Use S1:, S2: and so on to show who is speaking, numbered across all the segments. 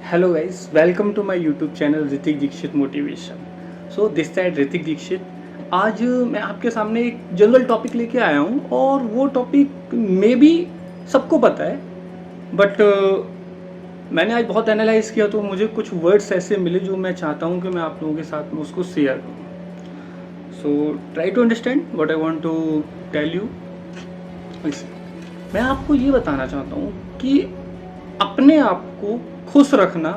S1: Hello guys, welcome to my YouTube channel Ritik Dixit motivation. So this side Ritik Dixit. आज मैं आपके सामने एक जनरल टॉपिक लेके आया हूँ और वो टॉपिक मे बी सबको पता है, बट मैंने आज बहुत एनालाइज किया तो मुझे कुछ वर्ड्स ऐसे मिले जो मैं चाहता हूँ कि मैं आप लोगों के साथ में उसको शेयर करूँ। So try to understand what I want to tell you. मैं आपको ये बताना चाहता हूँ कि अपने आप को खुश रखना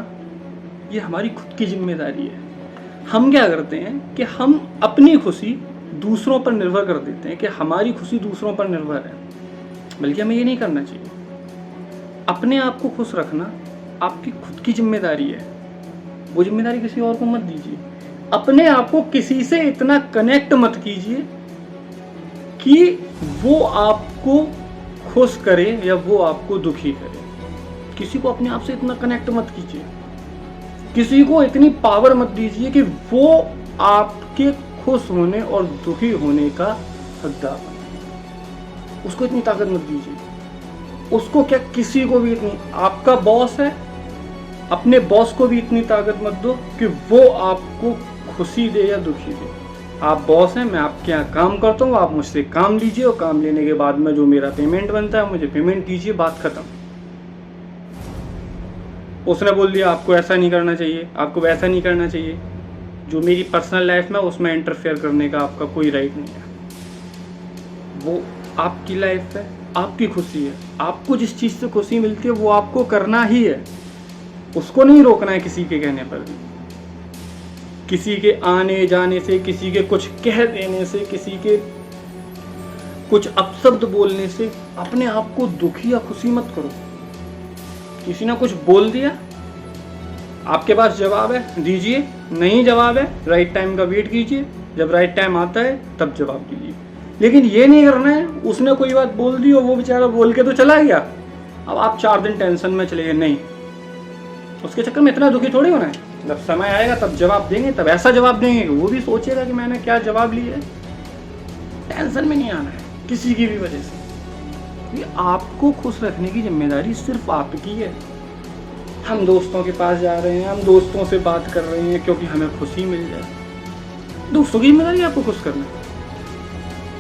S1: ये हमारी खुद की जिम्मेदारी है। हम क्या करते हैं कि हम अपनी खुशी दूसरों पर निर्भर कर देते हैं कि हमारी खुशी दूसरों पर निर्भर है, बल्कि हमें ये नहीं करना चाहिए। अपने आप को खुश रखना आपकी खुद की जिम्मेदारी है, वो जिम्मेदारी किसी और को मत दीजिए। अपने आप को किसी से इतना कनेक्ट मत कीजिए कि वो आपको खुश करे या वो आपको दुखी करे। किसी को अपने आप से इतना कनेक्ट मत कीजिए, किसी को इतनी पावर मत दीजिए कि वो आपके खुश होने और दुखी होने का हकदार बने। उसको इतनी ताकत मत दीजिए। उसको क्या, किसी को भी इतनी, आपका बॉस है, अपने बॉस को भी इतनी ताकत मत दो कि वो आपको खुशी दे या दुखी दे। आप बॉस हैं, मैं आपके यहाँ काम करता हूँ, आप मुझसे काम लीजिए और काम लेने के बाद में जो मेरा पेमेंट बनता है मुझे पेमेंट दीजिए, बात खत्म। उसने बोल दिया आपको ऐसा नहीं करना चाहिए, आपको वैसा नहीं करना चाहिए, जो मेरी पर्सनल लाइफ में उसमें इंटरफेयर करने का आपका कोई राइट नहीं है। वो आपकी लाइफ है, आपकी खुशी है, आपको जिस चीज़ से खुशी मिलती है वो आपको करना ही है। उसको नहीं रोकना है किसी के कहने पर भी, किसी के आने जाने से, किसी के कुछ कह देने से, किसी के कुछ अपशब्द बोलने से अपने आप को दुखी या खुशी मत करो। किसी ने कुछ बोल दिया, आपके पास जवाब है, दीजिए। नहीं जवाब है, राइट टाइम का वेट कीजिए, जब राइट टाइम आता है तब जवाब दीजिए। लेकिन ये नहीं करना है उसने कोई बात बोल दी और वो बेचारा बोल के तो चला गया, अब आप 4 दिन टेंशन में चले गए। नहीं, उसके चक्कर में इतना दुखी थोड़ी होना है। जब समय आएगा तब जवाब देंगे, तब ऐसा जवाब देंगे कि वो भी सोचेगा कि मैंने क्या जवाब लिया है। टेंशन में नहीं आना है किसी की भी वजह से। ये आपको खुश रखने की जिम्मेदारी सिर्फ आपकी है। हम दोस्तों के पास जा रहे हैं, हम दोस्तों से बात कर रहे हैं क्योंकि हमें खुशी मिल जाए। दोस्तों की जिम्मेदारी आपको खुश करना,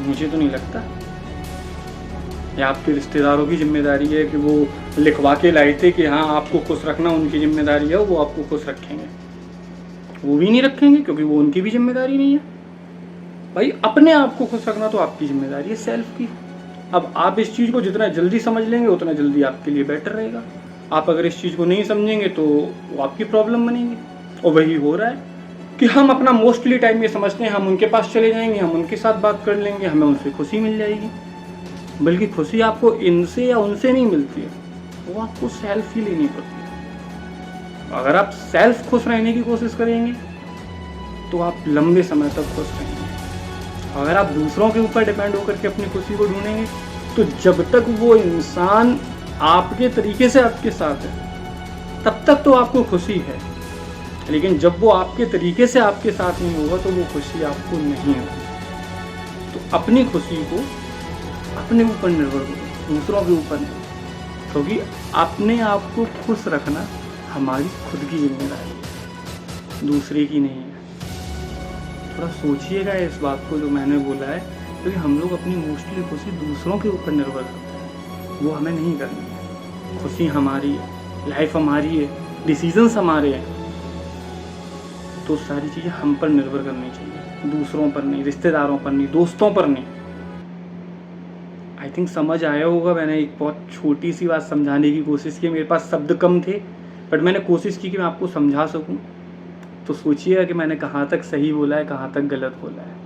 S1: मुझे तो नहीं लगता। या आपके रिश्तेदारों की जिम्मेदारी है कि वो लिखवा के लाए थे कि हाँ आपको खुश रखना उनकी जिम्मेदारी है, वो आपको खुश रखेंगे। वो भी नहीं रखेंगे क्योंकि वो उनकी भी जिम्मेदारी नहीं है। भाई अपने आप को खुश रखना तो आपकी जिम्मेदारी है, सेल्फ की। अब आप इस चीज़ को जितना जल्दी समझ लेंगे उतना जल्दी आपके लिए बेटर रहेगा। आप अगर इस चीज़ को नहीं समझेंगे तो वो आपकी प्रॉब्लम बनेगी। और वही हो रहा है कि हम अपना मोस्टली टाइम ये समझते हैं हम उनके पास चले जाएंगे, हम उनके साथ बात कर लेंगे, हमें उनसे खुशी मिल जाएगी। बल्कि खुशी आपको इनसे या उनसे नहीं मिलती है, वो आपको सेल्फ ही लेनी पड़ती है। अगर आप सेल्फ खुश रहने की कोशिश करेंगे तो आप लंबे समय तक खुश रहेंगे। अगर आप दूसरों के ऊपर डिपेंड होकर के अपनी खुशी को ढूंढेंगे तो जब तक वो इंसान आपके तरीके से आपके साथ है तब तक तो आपको खुशी है। लेकिन जब वो आपके तरीके से आपके साथ नहीं होगा तो वो खुशी आपको नहीं होगी। तो अपनी खुशी को अपने ऊपर निर्भर करो, दूसरों के ऊपर नहीं। क्योंकि अपने आप को खुश रखना हमारी खुद की जिम्मेदारी है, दूसरे की नहीं है। थोड़ा सोचिएगा इस बात को जो मैंने बोला है, क्योंकि हम लोग अपनी मोस्टली खुशी दूसरों के ऊपर निर्भर करते हैं, वो हमें नहीं करनी है। खुशी हमारी है, लाइफ हमारी है, डिसीजंस हमारे हैं, तो सारी चीज़ें हम पर निर्भर करनी चाहिए, दूसरों पर नहीं, रिश्तेदारों पर नहीं, दोस्तों पर नहीं। आई थिंक समझ आया होगा। मैंने एक बहुत छोटी सी बात समझाने की कोशिश की, मेरे पास शब्द कम थे बट मैंने कोशिश की कि मैं आपको समझा सकूं। तो सोचिएगा कि मैंने कहाँ तक सही बोला है, कहाँ तक गलत बोला है।